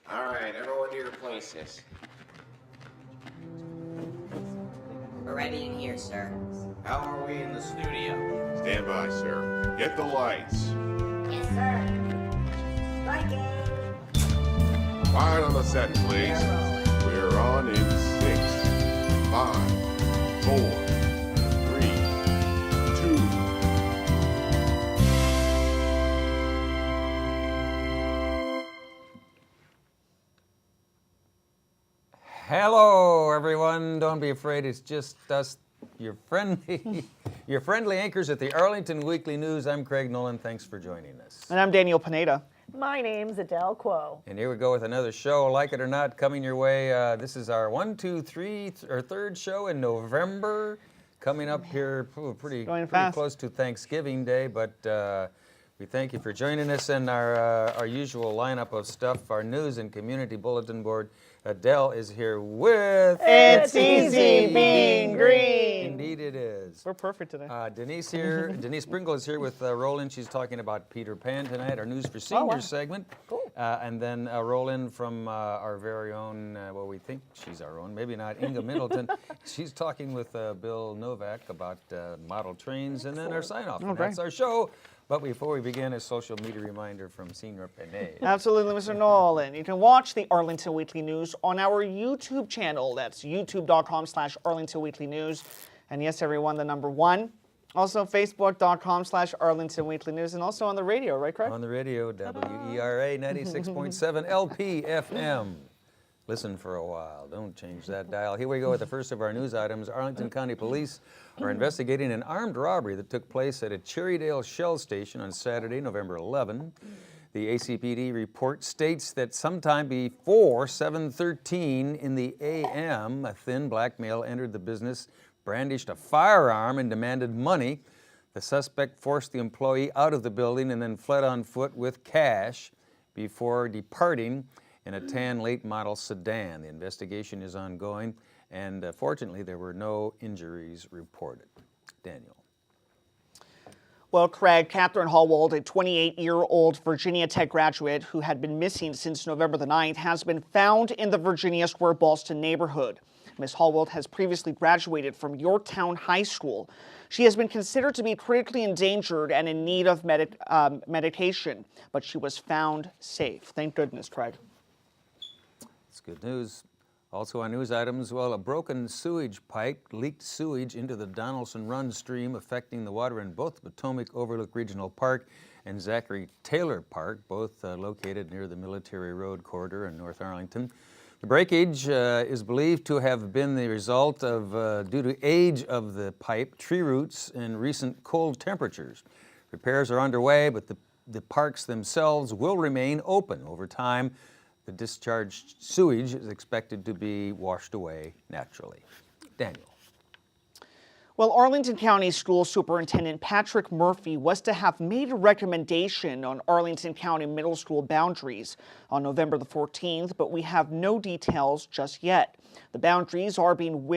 All right, everyone to your places. We're ready in here, sir. How are we in the studio? Stand by, sir. Get the lights. Yes, sir. Striking. Quiet on the set, please. We're on in 6, 5, 4, 3, 2. Hello, everyone. Don't be afraid. It's just us, your friendly anchors at the Arlington Weekly News. I'm Craig Nolan. Thanks for joining us. And I'm Daniel Pineda. My name's Adele Quo. And here we go with another show, like it or not, coming your way. This is our third show in November. Coming up here pretty close to Thanksgiving Day, but we thank you for joining us in our usual lineup of stuff, our news and community bulletin board. Adele is here with... It's easy being green. Indeed it is. We're perfect today. Denise here. Denise Pringle is here with Roland. She's talking about Peter Pan tonight, our News for Seniors segment. Cool. And then Roland from our very own, well, we think she's our own, maybe not, Inga Middleton. She's talking with Bill Novak about model trains, and then our sign-off. And that's our show. But before we begin, a social media reminder from Senior Panay. Absolutely, Mr. Nolan. You can watch the Arlington Weekly News on our YouTube channel. That's youtube.com/Arlington Weekly News. And yes, everyone, the number 1. Also, facebook.com/Arlington Weekly News. And also on the radio, right, Craig? On the radio, WERA 96.7 LP-FM. Listen for a while. Don't change that dial. Here we go with the first of our news items. Arlington County Police are investigating an armed robbery that took place at a Cherrydale Shell station on Saturday, November 11. The ACPD report states that sometime before 7:13 in the a.m., a thin black male entered the business, brandished a firearm, and demanded money. The suspect forced the employee out of the building and then fled on foot with cash before departing in a tan late model sedan. The investigation is ongoing, and fortunately there were no injuries reported. Daniel. Well, Craig, Catherine Hallwald, a 28-year-old Virginia Tech graduate who had been missing since November the 9th, has been found in the Virginia Square Ballston neighborhood. Ms. Hallwald has previously graduated from Yorktown High School. She has been considered to be critically endangered and in need of medication, but she was found safe. Thank goodness, Craig. That's good news. Also on news items, well, a broken sewage pipe leaked sewage into the Donaldson Run stream, affecting the water in both Potomac Overlook Regional Park and Zachary Taylor Park, both located near the Military Road corridor in North Arlington. The breakage is believed to have been the result of, due to age of the pipe, tree roots, and recent cold temperatures. Repairs are underway, but the parks themselves will remain open over time. The discharged sewage is expected to be washed away naturally. Daniel. Well, Arlington County School Superintendent Patrick Murphy was to have made a recommendation on Arlington County Middle School boundaries on November the 14th, but we have no details just yet. The boundaries are being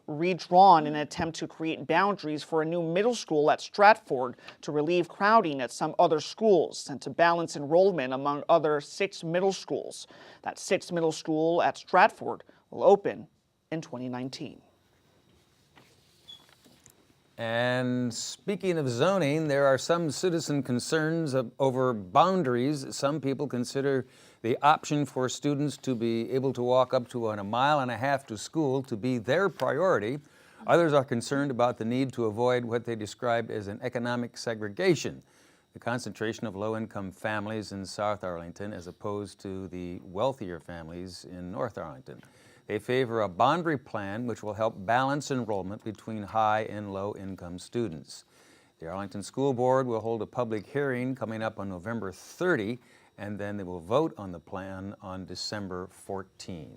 redrawn in an attempt to create boundaries for a new middle school at Stratford to relieve crowding at some other schools and to balance enrollment among other 6 middle schools. That 6th middle school at Stratford will open in 2019. And speaking of zoning, there are some citizen concerns over boundaries. Some people consider the option for students to be able to walk up to 1.5 miles to school to be their priority. Others are concerned about the need to avoid what they described as an economic segregation, the concentration of low-income families in South Arlington as opposed to the wealthier families in North Arlington. They favor a boundary plan which will help balance enrollment between high and low income students. The Arlington School Board will hold a public hearing coming up on November 30, and then they will vote on the plan on December 14.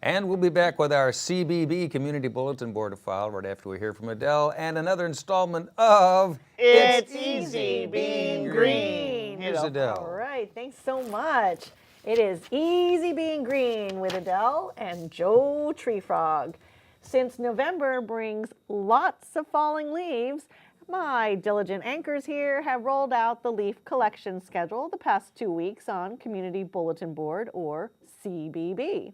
And we'll be back with our CBB Community Bulletin Board file right after we hear from Adele and another installment of It's Easy Being Green. Here's Adele. All right, thanks so much. It is Easy Being Green with Adele and Joe Treefrog. Since November brings lots of falling leaves, My diligent anchors here have rolled out the leaf collection schedule the past 2 weeks on Community Bulletin Board, or CBB.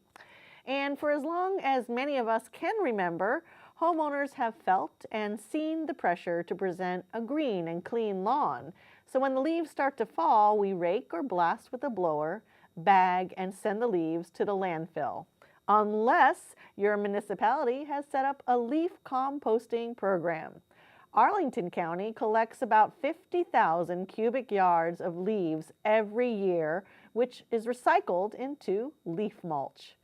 And for as long as many of us can remember, homeowners have felt and seen the pressure to present a green and clean lawn. So when the leaves start to fall, we rake or blast with a blower, bag, and send the leaves to the landfill. Unless your municipality has set up a leaf composting program. Arlington County collects about 50,000 cubic yards of leaves every year, which is recycled into leaf mulch.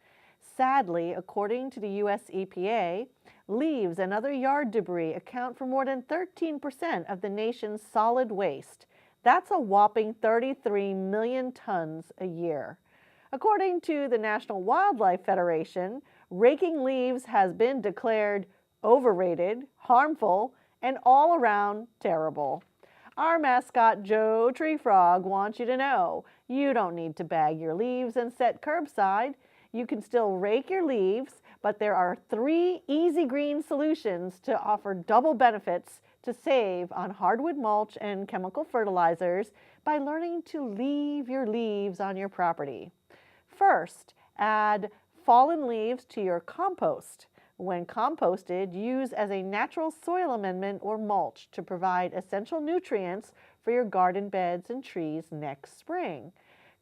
Sadly, according to the U.S. EPA, leaves and other yard debris account for more than 13% of the nation's solid waste. That's a whopping 33 million tons a year. According to the National Wildlife Federation, raking leaves has been declared overrated, harmful, and all around terrible. Our mascot, Joe Treefrog, wants you to know you don't need to bag your leaves and set curbside. You can still rake your leaves, but there are 3 easy green solutions to offer double benefits to save on hardwood mulch and chemical fertilizers by learning to leave your leaves on your property. First, add fallen leaves to your compost. When composted, use as a natural soil amendment or mulch to provide essential nutrients for your garden beds and trees next spring.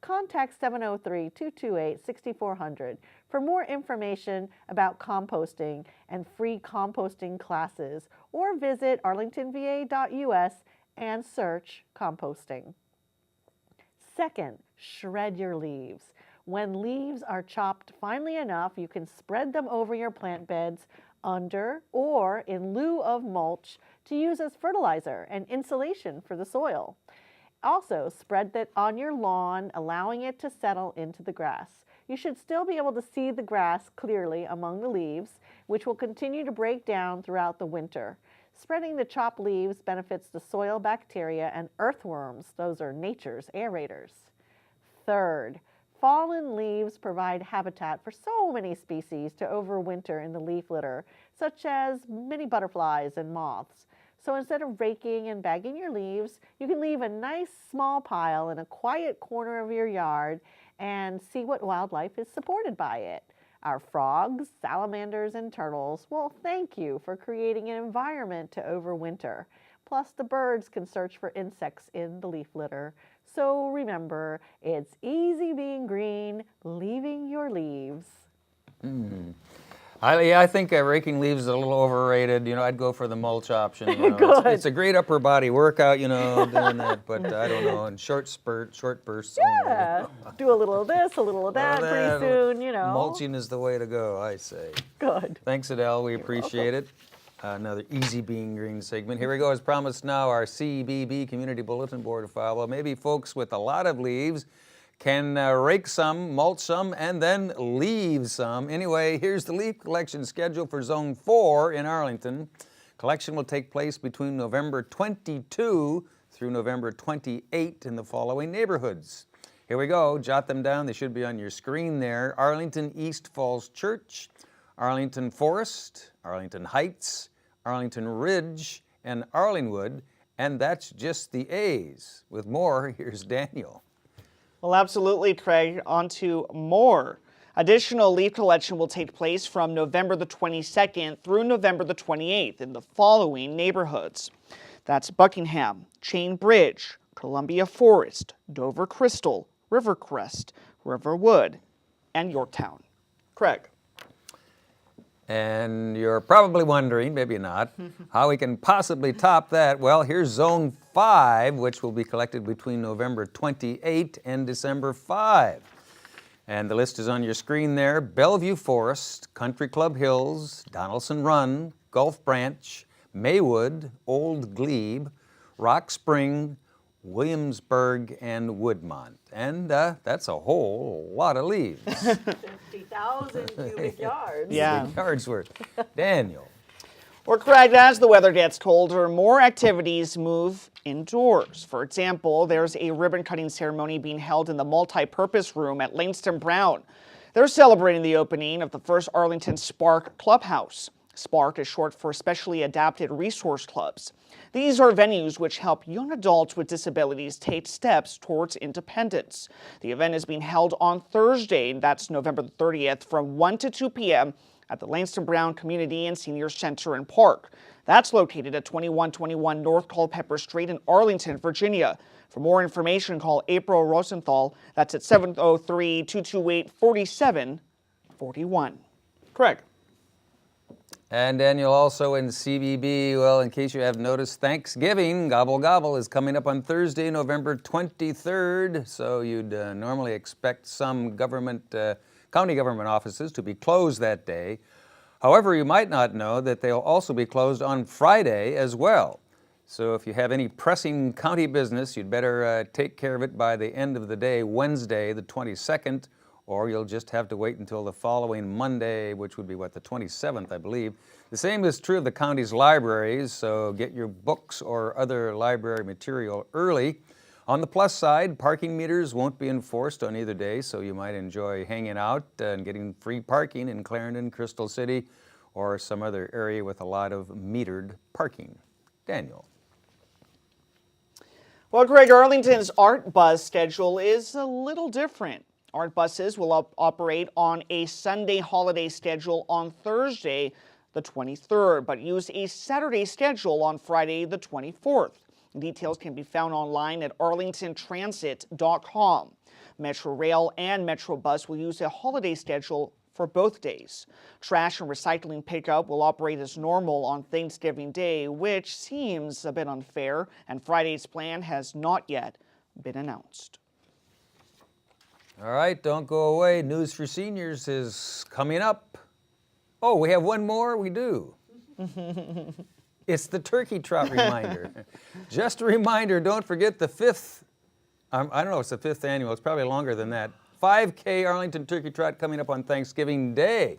Contact 703-228-6400 for more information about composting and free composting classes, or visit arlingtonva.us and search composting. Second, shred your leaves. When leaves are chopped finely enough, you can spread them over your plant beds under or in lieu of mulch to use as fertilizer and insulation for the soil. Also, spread that on your lawn, allowing it to settle into the grass. You should still be able to see the grass clearly among the leaves, which will continue to break down throughout the winter. Spreading the chopped leaves benefits the soil bacteria and earthworms. Those are nature's aerators. Third, fallen leaves provide habitat for so many species to overwinter in the leaf litter, such as many butterflies and moths. So instead of raking and bagging your leaves, you can leave a nice small pile in a quiet corner of your yard and see what wildlife is supported by it. Our frogs, salamanders, and turtles will thank you for creating an environment to overwinter. Plus, the birds can search for insects in the leaf litter. So remember, it's easy being green, leaving your leaves. I think raking leaves is a little overrated. I'd go for the mulch option. Good. It's a great upper body workout, doing that. But I don't know, in short bursts. Yeah, do a little of this, a little of that, pretty soon, Mulching is the way to go, I say. Good. Thanks, Adele. We appreciate it. Another easy being green segment. Here we go. As promised now, our CBB Community Bulletin Board file. Well, maybe folks with a lot of leaves can rake some, mulch some, and then leave some. Anyway, here's the leaf collection schedule for Zone 4 in Arlington. Collection will take place between November 22 through November 28 in the following neighborhoods. Here we go. Jot them down. They should be on your screen there. Arlington East Falls Church, Arlington Forest, Arlington Heights, Arlington Ridge, and Arlingwood. And that's just the A's. With more, here's Daniel. Well, absolutely, Craig. On to more. Additional leaf collection will take place from November the 22nd through November the 28th in the following neighborhoods. That's Buckingham, Chain Bridge, Columbia Forest, Dover Crystal, Rivercrest, Riverwood, and Yorktown. Craig. And you're probably wondering, maybe not, how we can possibly top that. Well, here's Zone 5, which will be collected between November 28 and December 5. And the list is on your screen there. Bellevue Forest, Country Club Hills, Donaldson Run, Gulf Branch, Maywood, Old Glebe, Rock Spring, Williamsburg, and Woodmont. And that's a whole lot of leaves. 50,000 cubic yards. Yeah. Yards worth. Daniel. Well, Craig, as the weather gets colder, more activities move indoors. For example, there's a ribbon-cutting ceremony being held in the multi-purpose room at Langston Brown. They're celebrating the opening of the first Arlington Spark Clubhouse. SPARK is short for Specially Adapted Resource Clubs. These are venues which help young adults with disabilities take steps towards independence. The event is being held on Thursday, that's November the 30th, from 1 to 2 p.m. at the Langston Brown Community and Senior Center and Park. That's located at 2121 North Culpeper Street in Arlington, Virginia. For more information, call April Rosenthal. That's at 703-228-4741. Craig. And Daniel, also in CBB, well, in case you have noticed, Thanksgiving, Gobble Gobble, is coming up on Thursday, November 23rd. So you'd normally expect some county government offices to be closed that day. However, you might not know that they'll also be closed on Friday as well. So if you have any pressing county business, you'd better take care of it by the end of the day, Wednesday, the 22nd, or you'll just have to wait until the following Monday, which would be, the 27th, I believe. The same is true of the county's libraries, so get your books or other library material early. On the plus side, parking meters won't be enforced on either day, so you might enjoy hanging out and getting free parking in Clarendon, Crystal City, or some other area with a lot of metered parking. Daniel. Well, Greg, Arlington's Art Buzz schedule is a little different. Art buses will operate on a Sunday holiday schedule on Thursday, the 23rd, but use a Saturday schedule on Friday, the 24th. Details can be found online at arlingtontransit.com. Metro Rail and Metro Bus will use a holiday schedule for both days. Trash and recycling pickup will operate as normal on Thanksgiving Day, which seems a bit unfair, and Friday's plan has not yet been announced. All right, don't go away. News for Seniors is coming up. Oh, we have one more? We do. It's the turkey trot reminder. Just a reminder, don't forget the fifth, I don't know if it's the fifth annual, it's probably longer than that, 5K Arlington Turkey Trot coming up on Thanksgiving Day.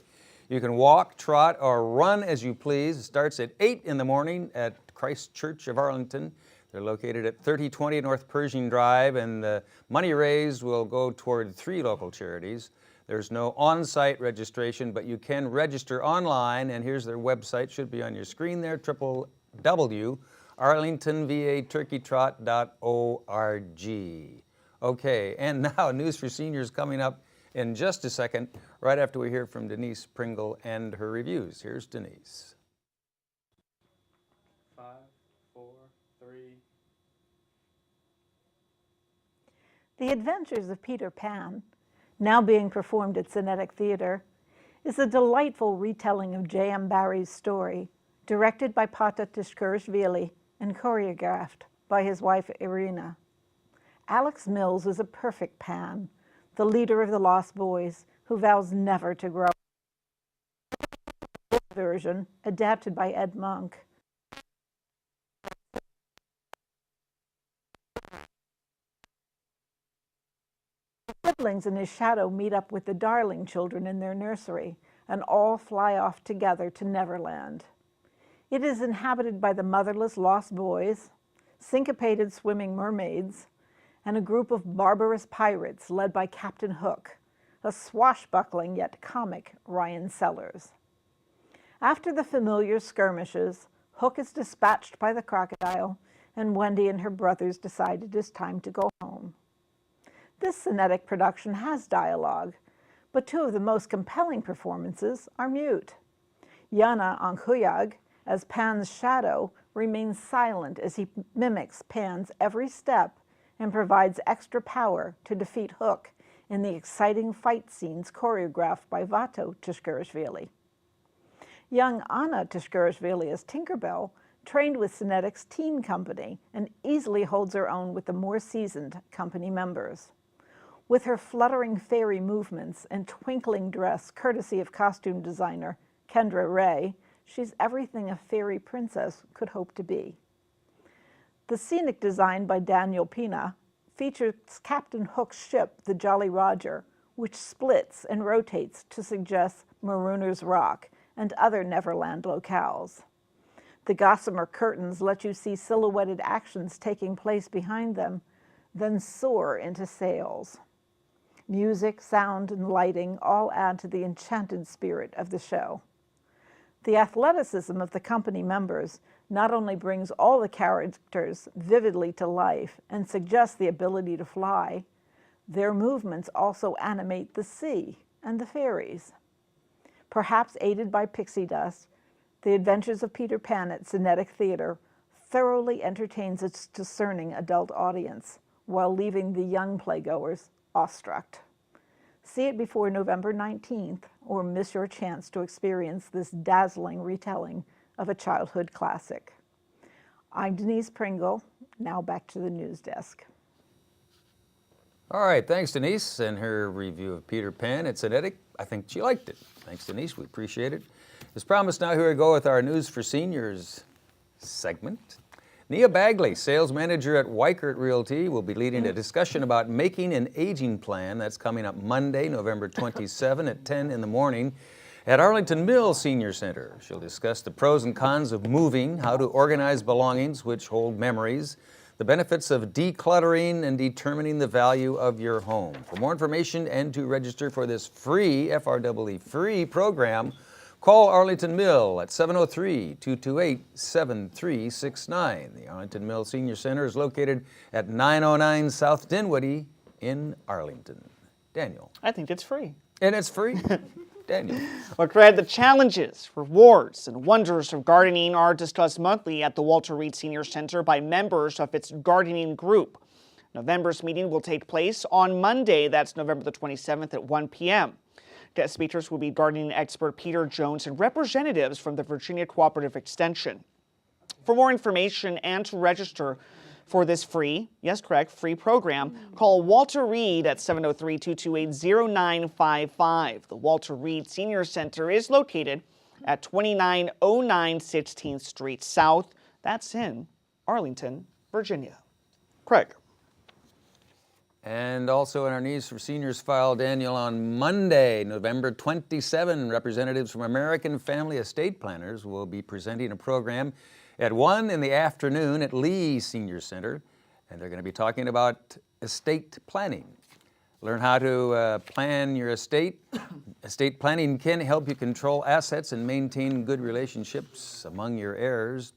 You can walk, trot, or run as you please. It starts at 8 in the morning at Christ Church of Arlington. They're located at 3020 North Pershing Drive, and the money raised will go toward 3 local charities. There's no on-site registration, but you can register online, and here's their website, should be on your screen there, www.arlingtonvaturkeytrot.org. Okay, and now News for Seniors coming up in just a second, right after we hear from Denise Pringle and her reviews. Here's Denise. 5, 4, 3. The Adventures of Peter Pan, now being performed at Cinetic Theatre, is a delightful retelling of J.M. Barrie's story, directed by Pata Tishkurishvili and choreographed by his wife Irina. Alex Mills is a perfect Pan, the leader of the Lost Boys, who vows never to grow. Version, adapted by Ed Monk. Siblings and his shadow meet up with the Darling children in their nursery, and all fly off together to Neverland. It is inhabited by the motherless lost boys, syncopated swimming mermaids, and a group of barbarous pirates led by Captain Hook, a swashbuckling yet comic Ryan Sellers. After the familiar skirmishes, Hook is dispatched by the crocodile, and Wendy and her brothers decide it is time to go home. This Cinetic production has dialogue, but 2 of the most compelling performances are mute. Yana Ankuyag, as Pan's shadow, remains silent as he mimics Pan's every step and provides extra power to defeat Hook in the exciting fight scenes choreographed by Vato Tishkurishvili. Young Anna Tishkurishvili as Tinkerbell trained with Cinetic's teen company and easily holds her own with the more seasoned company members. With her fluttering fairy movements and twinkling dress courtesy of costume designer Kendra Ray, she's everything a fairy princess could hope to be. The scenic design by Daniel Pina features Captain Hook's ship, the Jolly Roger, which splits and rotates to suggest Marooner's Rock and other Neverland locales. The gossamer curtains let you see silhouetted actions taking place behind them, then soar into sails. Music, sound, and lighting all add to the enchanted spirit of the show. The athleticism of the company members not only brings all the characters vividly to life and suggests the ability to fly, their movements also animate the sea and the fairies. Perhaps aided by pixie dust, The Adventures of Peter Pan at Cinetic Theater thoroughly entertains its discerning adult audience while leaving the young playgoers awestruck. See it before November 19th or miss your chance to experience this dazzling retelling of a childhood classic. I'm Denise Pringle. Now back to the news desk. All right, thanks Denise and her review of Peter Pan at Cinetic. I think she liked it. Thanks Denise, we appreciate it. As promised, now here we go with our News for Seniors segment. Nia Bagley, sales manager at Weichert Realty, will be leading a discussion about making an aging plan. That's coming up Monday, November 27 at 10 in the morning at Arlington Mills Senior Center. She'll discuss the pros and cons of moving, how to organize belongings which hold memories, the benefits of decluttering, and determining the value of your home. For more information and to register for this free, FREE free program, call Arlington Mill at 703-228-7369. The Arlington Mill Senior Center is located at 909 South Dinwiddie in Arlington. Daniel. I think it's free. And it's free. Daniel. Well, Craig, the challenges, rewards, and wonders of gardening are discussed monthly at the Walter Reed Senior Center by members of its gardening group. November's meeting will take place on Monday, that's November the 27th at 1 p.m. Guest speakers will be gardening expert Peter Jones and representatives from the Virginia Cooperative Extension. For more information and to register for this free, yes, correct, free program, call Walter Reed at 703-228-0955. The Walter Reed Senior Center is located at 2909 16th Street South. That's in Arlington, Virginia. Craig. And also in our News for Seniors file, Daniel, on Monday, November 27, representatives from American Family Estate Planners will be presenting a program at 1 in the afternoon at Lee Senior Center, and they're going to be talking about estate planning. Learn how to plan your estate. Estate planning can help you control assets and maintain good relationships among your heirs.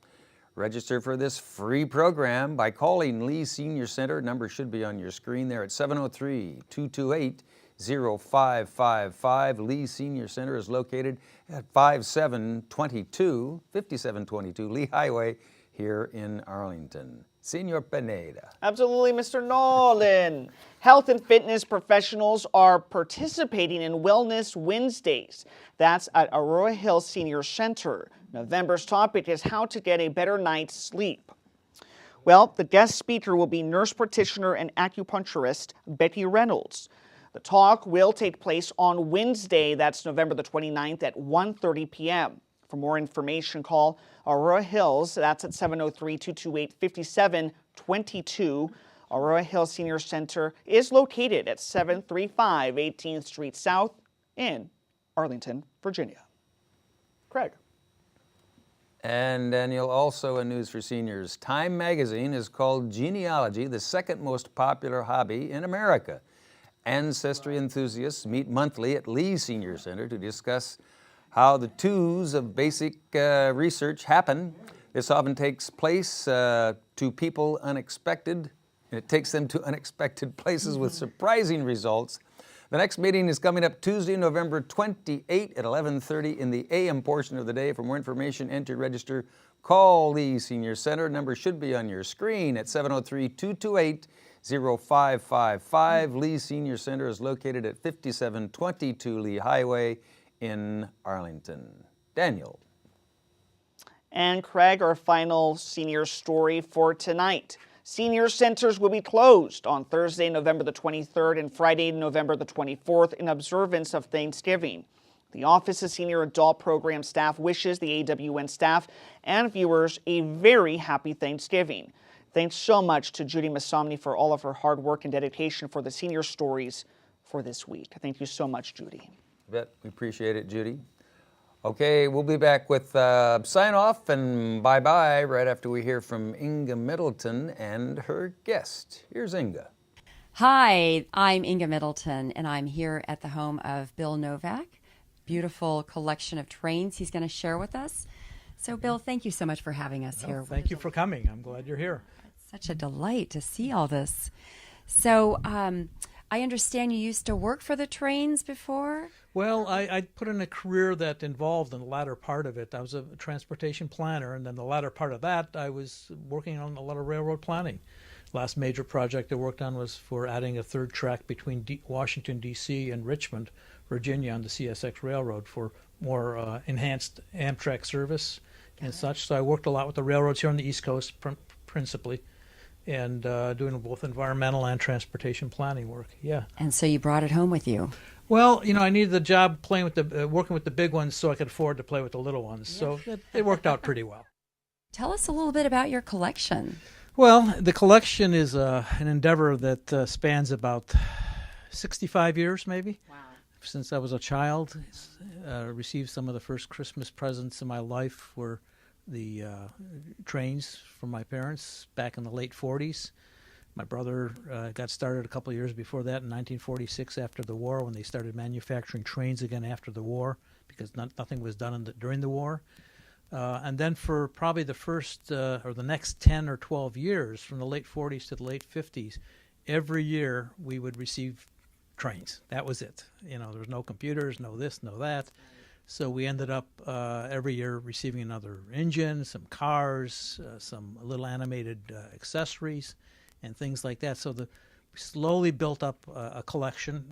Register for this free program by calling Lee Senior Center. Number should be on your screen there at 703-228-0555. Lee Senior Center is located at 5722 Lee Highway here in Arlington. Senor Pineda. Absolutely, Mr. Nolan. Health and fitness professionals are participating in Wellness Wednesdays. That's at Aurora Hills Senior Center. November's topic is how to get a better night's sleep. Well, the guest speaker will be nurse practitioner and acupuncturist Becky Reynolds. The talk will take place on Wednesday, that's November the 29th at 1:30 p.m. For more information, call Aurora Hills, that's at 703-228-5722. Aurora Hills Senior Center is located at 735 18th Street South in Arlington, Virginia. Craig. And Daniel, also in News for Seniors, Time magazine has called genealogy the second most popular hobby in America. Ancestry enthusiasts meet monthly at Lee Senior Center to discuss how the twos of basic research happen. This often takes place to people unexpected, and it takes them to unexpected places with surprising results. The next meeting is coming up Tuesday, November 28 at 11:30 in the AM portion of the day. For more information and to register, call the Senior Center. Number should be on your screen at 703-228-0555. Lee Senior Center is located at 5722 Lee Highway in Arlington. Daniel. And Craig, our final senior story for tonight. Senior centers will be closed on Thursday, November the 23rd and Friday, November the 24th in observance of Thanksgiving. The Office of Senior Adult Program staff wishes the AWN staff and viewers a very happy Thanksgiving. Thanks so much to Judy Masomny for all of her hard work and dedication for the senior stories for this week. Thank you so much, Judy. Bet we appreciate it, Judy. Okay, we'll be back with sign off and bye-bye right after we hear from Inga Middleton and her guest. Here's Inga. Hi, I'm Inga Middleton, and I'm here at the home of Bill Novak. Beautiful collection of trains he's going to share with us. So, Bill, thank you so much for having us here. Thank you for coming. I'm glad you're here. It's such a delight to see all this. So, I understand you used to work for the trains before? Well, I put in a career that involved in the latter part of it. I was a transportation planner, and then the latter part of that, I was working on a lot of railroad planning. Last major project I worked on was for adding a third track between Washington, D.C. and Richmond, Virginia on the CSX Railroad for more enhanced Amtrak service and such. So I worked a lot with the railroads here on the East Coast principally, and doing both environmental and transportation planning work. Yeah. And so you brought it home with you. Well, I needed the job playing with working with the big ones so I could afford to play with the little ones. So it worked out pretty well. Tell us a little bit about your collection. Well, the collection is an endeavor that spans about 65 years, maybe. Wow. Since I was a child, received some of the first Christmas presents in my life were the trains from my parents back in the late 40s. My brother got started a couple of years before that in 1946 after the war, when they started manufacturing trains again after the war, because nothing was done during the war. And then for probably the first or the next 10 or 12 years, from the late 40s to the late 50s, every year we would receive trains. That was it. There was no computers, no this, no that. So we ended up every year receiving another engine, some cars, some little animated accessories, and things like that. So we slowly built up a collection.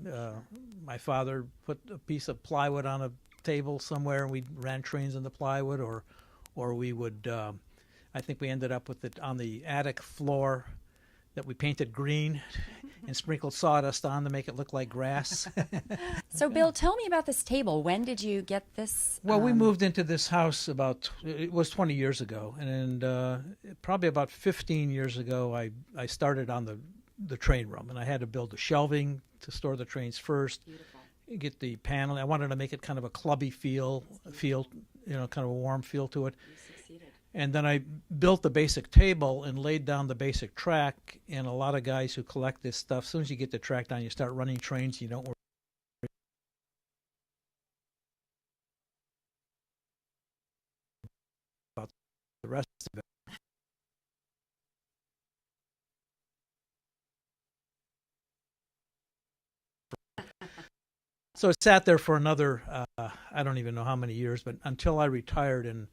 My father put a piece of plywood on a table somewhere, and we ran trains on the plywood, or we would. I think we ended up with it on the attic floor that we painted green and sprinkled sawdust on to make it look like grass. So, Bill, tell me about this table. When did you get this? Well, we moved into this house it was 20 years ago, and probably about 15 years ago, I started on the train room, and I had to build the shelving to store the trains first. Beautiful. Get the panel. I wanted to make it kind of a clubby feel, kind of a warm feel to it. And then I built the basic table and laid down the basic track. And a lot of guys who collect this stuff, as soon as you get the track down, you start running trains. You don't worry about the rest of it. So it sat there for another, I don't even know how many years, but until I retired in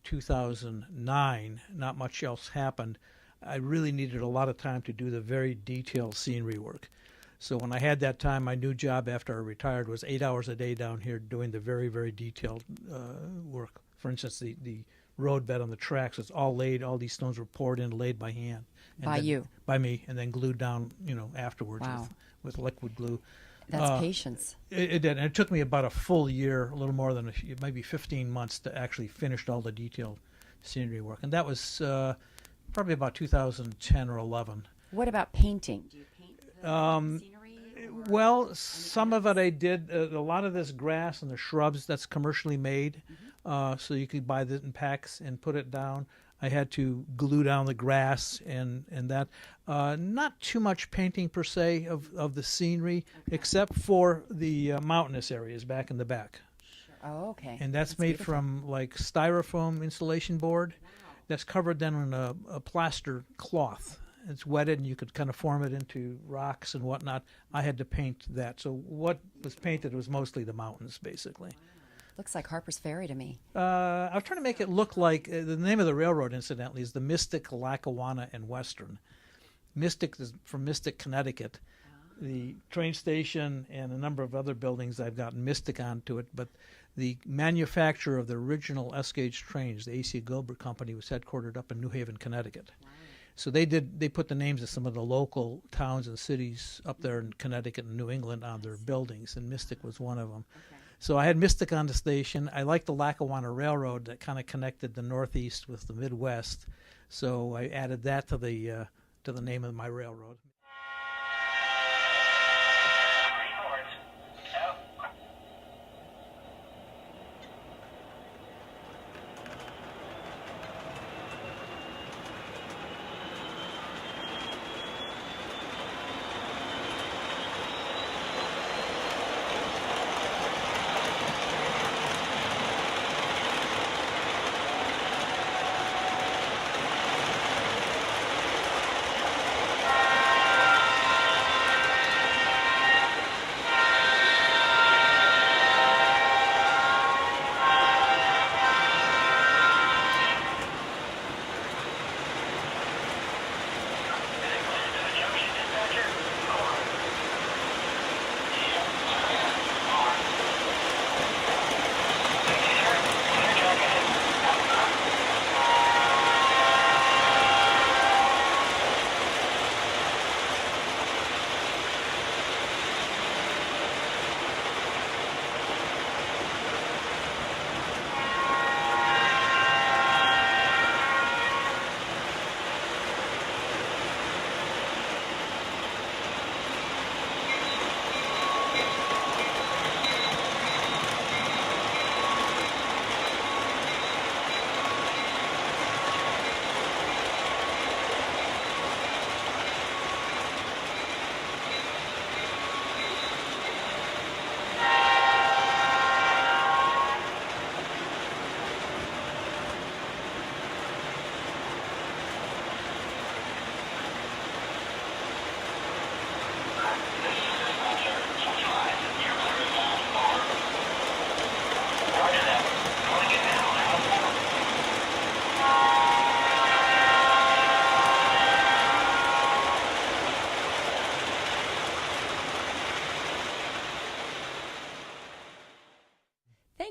2009, not much else happened. I really needed a lot of time to do the very detailed scenery work. So when I had that time, my new job after I retired was 8 hours a day down here doing the very, very detailed work. For instance, the road bed on the tracks was all laid. All these stones were poured in, laid by hand. By you? By me, and then glued down, afterwards. Wow. with liquid glue. That's patience. It did. And it took me about a full year, a little more than maybe 15 months to actually finish all the detailed scenery work. And that was probably about 2010 or 11. What about painting? Do you paint the scenery? Well, some of it I did. A lot of this grass and the shrubs, that's commercially made. So you could buy that in packs and put it down. I had to glue down the grass and that. Not too much painting per se of the scenery, except for the mountainous areas back in the back. Sure. Oh, okay. And that's made beautiful. From like styrofoam insulation board. Wow. That's covered then in a plaster cloth. It's wetted, and you could kind of form it into rocks and whatnot. I had to paint that. So what was painted was mostly the mountains, basically. Wow. Looks like Harper's Ferry to me. I was trying to make it look like, the name of the railroad, incidentally, is the Mystic, Lackawanna, and Western. Mystic is from Mystic, Connecticut. The train station and a number of other buildings, I've gotten Mystic onto it, but the manufacturer of the original S-gauge trains, the A.C. Gilbert Company, was headquartered up in New Haven, Connecticut. Wow. So they put the names of some of the local towns and cities up there in Connecticut and New England on their buildings, and Mystic was one of them. Okay. So I had Mystic on the station. I liked the Lackawanna Railroad that kind of connected the Northeast with the Midwest. So I added that to the name of my railroad.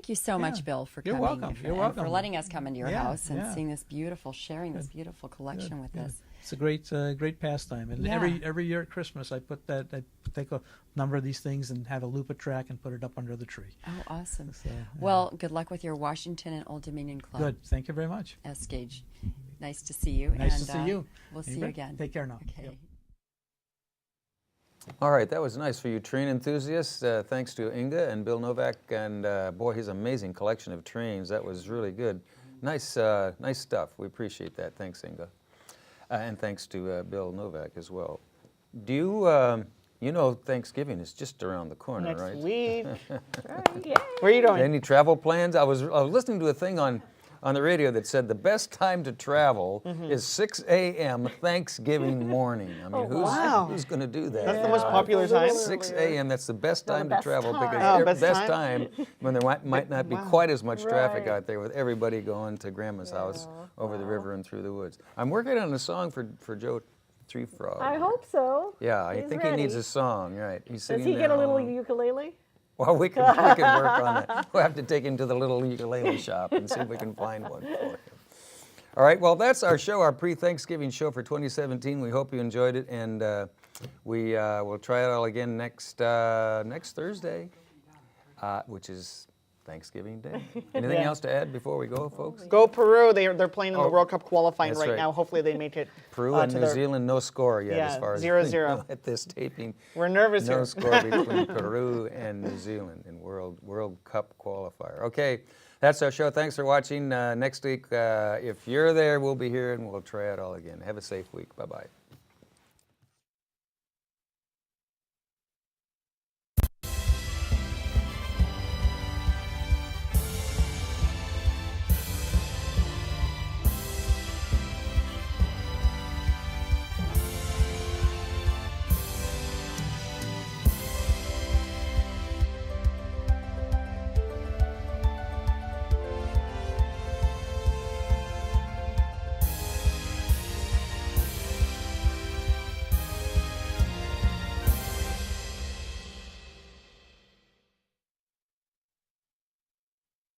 thank you so much, Yeah. Bill, for You're coming. welcome. and You're for welcome. letting us come into your Yeah, house and yeah. seeing this beautiful, sharing this beautiful collection with us. It's a great pastime, and Yeah. every year at Christmas I take a number of these things and have a Lupa track and put it up under the tree. Oh, awesome. So, Well, good luck with your Washington and Old Dominion Club. good. Thank you very much. Gage. Nice to see you. Nice and, to see you. We'll see You you bet. again. Take care now. Okay. Yep. All right, that was nice for you train enthusiasts. Thanks to Inga and Bill Novak, and boy, his amazing collection of trains. That was really good. Nice stuff. We appreciate that. Thanks, Inga. And thanks to Bill Novak as well. Do you, you know Thanksgiving is just around the corner, Next right? week. Right, yay. Where are you going? Any travel plans? I was listening to a thing on the radio that said the best time to travel is 6 a.m. Thanksgiving morning. I mean, wow. who's going to do that? That's the most popular time? 6 a.m. That's the best No, the time to best travel time. because Oh, it's best best time when there might not be Wow. quite as much traffic Right. out there with everybody going to Grandma's house over the river and through the woods. I'm working on a song for Joe Treefrog. I hope so. Yeah, I He's think he needs ready. a song, right? He's Does sitting he get a there little alone. ukulele? Well, we can work on that. We'll have to take him to the little ukulele shop and see if we can find one for him. All right, well, that's our show, our pre-Thanksgiving show for 2017. We hope you enjoyed it, and we will try it all again next Thursday, which is Thanksgiving Day. Anything Yeah. else to add before we go, folks? Go Peru. They're playing in the Oh, World Cup qualifying that's right right. now. Hopefully they make it Peru and to New their- Zealand, no score yet as Yeah, far as 0-0. we know at this taping. We're nervous No here. score between Peru and New Zealand in World Cup qualifier. Okay, that's our show. Thanks for watching. Next week, if you're there, we'll be here and we'll try it all again. Have a safe week. Bye-bye.